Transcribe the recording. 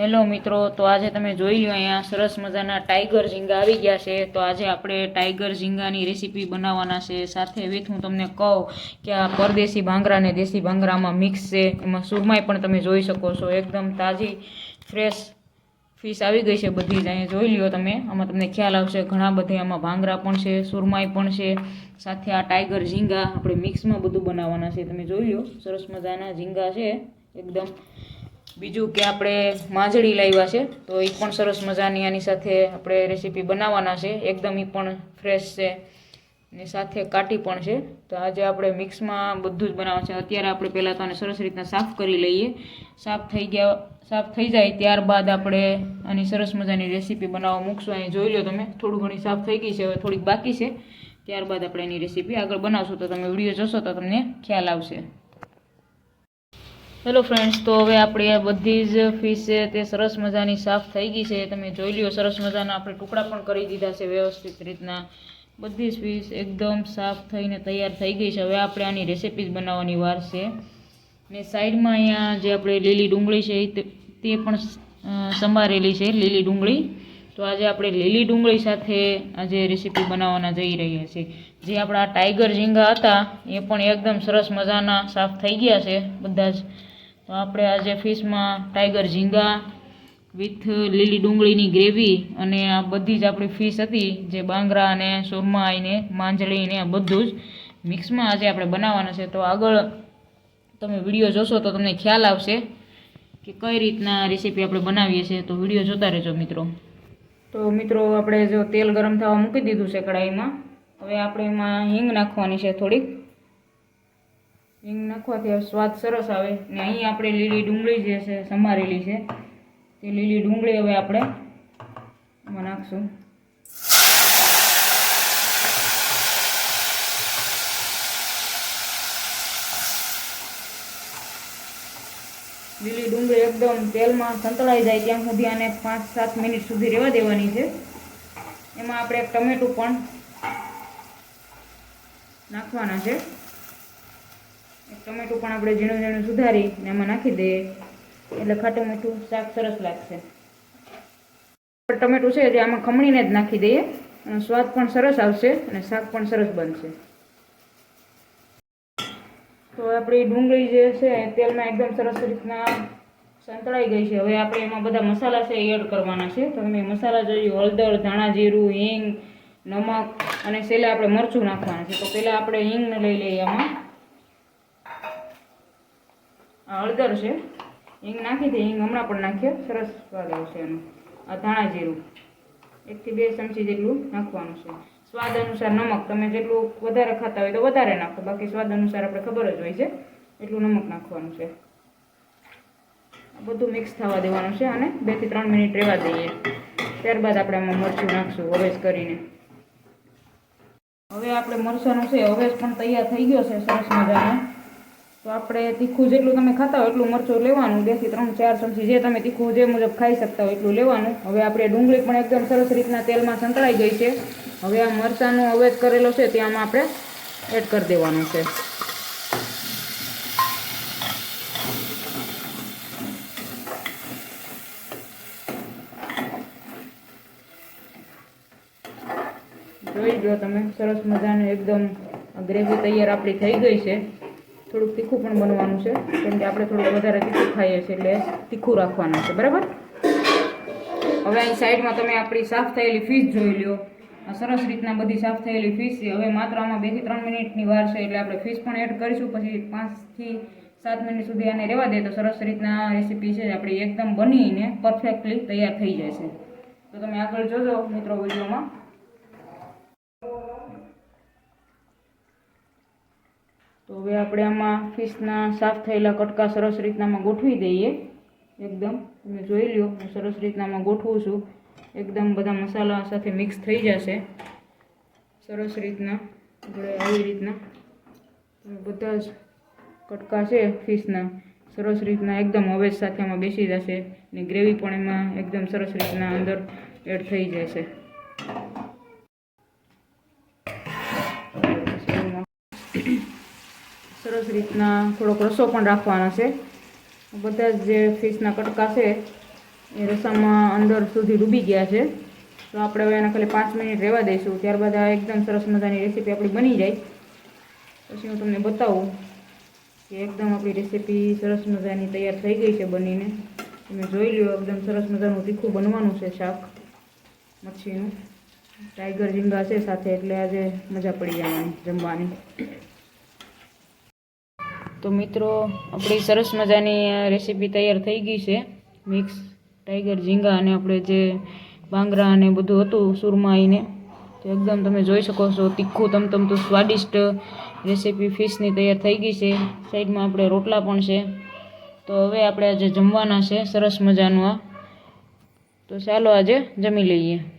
Hello મિત્રો, તો આજે તમે જોઈ લો અહીંયા સરસ મજાના ટાઈગર ઝીંગા આવી ગયા છે। તો આજે આપણે ટાઈગર ઝીંગાની રેસીપી બનાવવાના છે। સાથે વિથ હું તમને કહું કે આ પરદેશી ભાંગરા ને દેશી ભાંગરામાં મિક્સ છે। એમાં સુરમાઈ પણ તમે જોઈ શકો છો, એકદમ તાજી ફ્રેશ ફિશ આવી ગઈ છે બધી જ। અહીંયા જોઈ લ્યો તમે, આમાં તમને ખ્યાલ આવશે ઘણા બધા આમાં ભાંગરા પણ છે, સુરમાઈ પણ છે, સાથે આ ટાઈગર ઝીંગા આપણે મિક્સમાં બધું બનાવવાના છે। તમે જોઈ લો સરસ મજાના ઝીંગા છે એકદમ। બીજું કે આપણે માંજળી લાવ્યા છે, તો એ પણ સરસ મજાની આની સાથે આપણે રેસીપી બનાવવાના છે। એકદમ એ પણ ફ્રેશ છે ને સાથે કાટી પણ છે। તો આજે આપણે મિક્સમાં બધું જ બનાવવાનું છે। અત્યારે આપણે પહેલાં તો આને સરસ રીતના સાફ કરી લઈએ। સાફ થઈ જાય ત્યારબાદ આપણે આની સરસ મજાની રેસીપી બનાવવા મૂકશું। અહીં જોઈ લો તમે, થોડું ઘણી સાફ થઈ ગઈ છે, હવે થોડીક બાકી છે। ત્યારબાદ આપણે એની રેસીપી આગળ બનાવશું, તો તમે વિડીયો જોશો તો તમને ખ્યાલ આવશે। હેલો ફ્રેન્ડ્સ, તો હવે આપણી આ બધી જ ફિશ છે તે સરસ મજાની સાફ થઈ ગઈ છે। તમે જોઈ લ્યો સરસ મજાના આપણે ટુકડા પણ કરી દીધા છે વ્યવસ્થિત રીતના। બધી જ ફિશ એકદમ સાફ થઈને તૈયાર થઈ ગઈ છે। હવે આપણે આની રેસીપી બનાવવાની વાર છે। ને સાઈડમાં અહીંયા જે આપણે લીલી ડુંગળી છે તે પણ સંભારેલી છે, લીલી ડુંગળી। તો આજે આપણે લીલી ડુંગળી સાથે આજે રેસીપી બનાવવાના જઈ રહ્યા છીએ। જે આપણા ટાઈગર ઝીંગા હતા એ પણ એકદમ સરસ મજાના સાફ થઈ ગયા છે બધા જ। તો આપણે આજે ફિશમાં ટાઈગર ઝીંગા વિથ લીલી ડુંગળીની ગ્રેવી અને આ બધી જ આપણી ફિશ હતી જે બાંગરા અને સુરમાઈ ને માંજળી ને આ બધું જ મિક્સમાં આજે આપણે બનાવવાના છે। તો આગળ તમે વિડીયો જોશો તો તમને ખ્યાલ આવશે કે કઈ રીતના રેસીપી આપણે બનાવીએ છીએ। તો વિડીયો જોતા રહેજો મિત્રો। તો મિત્રો આપણે જો તેલ ગરમ થવા મૂકી દીધું છે કઢાઈમાં। હવે આપણે એમાં હિંગ નાખવાની છે થોડીક। હિંગ નાખવાથી સ્વાદ સરસ આવે। ને અહીં આપણે લીલી ડુંગળી જે છે સમારેલી છે, તે લીલી ડુંગળી હવે આપણે એમાં નાખશું। લીલી ડુંગળી એકદમ તેલમાં સંતળાઈ જાય ત્યાં સુધી આને 5-7 મિનિટ સુધી રહેવા દેવાની છે। એમાં આપણે એક ટમેટું પણ નાખવાના છે। એક ટમેટું પણ આપણે ઝીણું ઝીણું સુધારી ને એમાં નાખી દઈએ એટલે ખાટું મીઠું શાક સરસ લાગશે। ટમેટું છે જે આમાં ખમણીને જ નાખી દઈએ અને સ્વાદ પણ સરસ આવશે અને શાક પણ સરસ બનશે। તો આપણી ડુંગળી જે છે તેલમાં એકદમ સરસ રીતના સંતળાઈ ગઈ છે। હવે આપણે એમાં બધા મસાલા છે એ એડ કરવાના છે। તો તમે મસાલા જોયું, હળદર, ધાણા જીરું, હિંગ, નમક અને છેલ્લે આપણે મરચું નાખવાના છે। તો પહેલાં આપણે હિંગને લઈ લઈએ। આમાં હળદર છે, હિંગ નાખી દઈએ, હિંગ હમણાં પણ નાખીએ, સરસ સ્વાદ આવશે એનો। આ ધાણા જીરું 1 થી 2 ચમચી જેટલું નાખવાનું છે। સ્વાદ અનુસાર નમક, તમે જેટલું વધારે ખાતા હોય તો વધારે નાખો, બાકી સ્વાદ અનુસાર આપણે ખબર જ હોય છે એટલું નમક નાખવાનું છે। બધું મિક્સ થવા દેવાનું છે અને 2 થી 3 મિનિટ રહેવા દઈએ। ત્યારબાદ આપણે આમાં મરચું નાખશું હવેજ કરીને। હવે આપણે મરચાંનું છે હવેજ પણ તૈયાર થઈ ગયો છે સરસ મજાનો। તો આપણે તીખું જેટલું તમે ખાતા હોય એટલું મરચું લેવાનું, 2 થી 3-4 ચમચી જે તમે તીખું જે મુજબ ખાઈ શકતા હોય એટલું લેવાનું। હવે આપણે ડુંગળી પણ એકદમ સરસ રીતના તેલમાં સંતળાઈ ગઈ છે। હવે આ મરચાંનો અવેજ કરેલો છે ત્યાં આપણે એડ કરી દેવાનું છે। જોઈ લો તમે, સરસ મજાનું એકદમ ગ્રેવી તૈયાર આપણી થઈ ગઈ છે। થોડુંક તીખું પણ બનવાનું છે કેમ કે આપણે થોડુંક વધારે તીખું ખાઈએ છીએ એટલે તીખું રાખવાનું છે, બરાબર। હવે અહીં સાઈડમાં તમે આપણી સાફ થયેલી ફિશ જોઈ લો। આ સરસ રીતના બધી સાફ થયેલી ફિશ છે। હવે માત્ર આમાં 2 થી 3 મિનિટની વાર છે એટલે આપણે ફિશ પણ એડ કરીશું, પછી 5 થી 7 મિનિટ સુધી આને રહેવા દે તો સરસ રીતના રેસીપી છે આપણી એકદમ બનીને પરફેક્ટલી તૈયાર થઈ જશે। તો તમે આગળ જોજો મિત્રો વિડીયોમાં। તો હવે આપણે આમાં ફિશના સાફ થયેલા કટકા સરસ રીતનામાં ગોઠવી દઈએ। એકદમ તમે જોઈ લો, હું સરસ રીતનામાં ગોઠવું છું, એકદમ બધા મસાલા સાથે મિક્સ થઈ જશે સરસ રીતના। આપણે આવી રીતના બધા જ કટકા છે ફિશના સરસ રીતના એકદમ હવેજ સાથે આમાં બેસી જશે ને ગ્રેવી પણ એમાં એકદમ સરસ રીતના અંદર એડ થઈ જશે। સરસ રીતના થોડોક રસો પણ રાખવાનો છે। બધા જ જે ફિશના કટકા છે એ રસામાં અંદર સુધી ડૂબી ગયા છે. તો આપણે હવે એના ખાલી 5 મિનિટ રહેવા દઈશું. ત્યારબાદ આ એકદમ સરસ મજાની રેસીપી આપણી બની જાય. પછી હું તમને બતાવું કે એકદમ આપણી રેસીપી સરસ મજાની તૈયાર થઈ ગઈ છે બનીને. તમે જોઈ લો, એકદમ સરસ મજાનું તીખું બનવાનું છે શાક મચ્છીનું. ટાઈગર ઝીંગા છે સાથે એટલે આજે મજા પડી જવાની જમવાની. તો મિત્રો, આપણી સરસ મજાની રેસીપી તૈયાર થઈ ગઈ છે. મિક્સ ટાઈગર ઝીંગા અને આપણે જે બાંગરા અને બધું હતું સુરમાઈને, તો એકદમ તમે જોઈ શકો છો તીખું તમતમતું સ્વાદિષ્ટ રેસીપી ફિશની તૈયાર થઈ ગઈ છે. સાઈડમાં આપણે રોટલા પણ છે. તો હવે આપણે આજે જમવાના છે સરસ મજાનું આ. તો ચાલો આજે જમી લઈએ.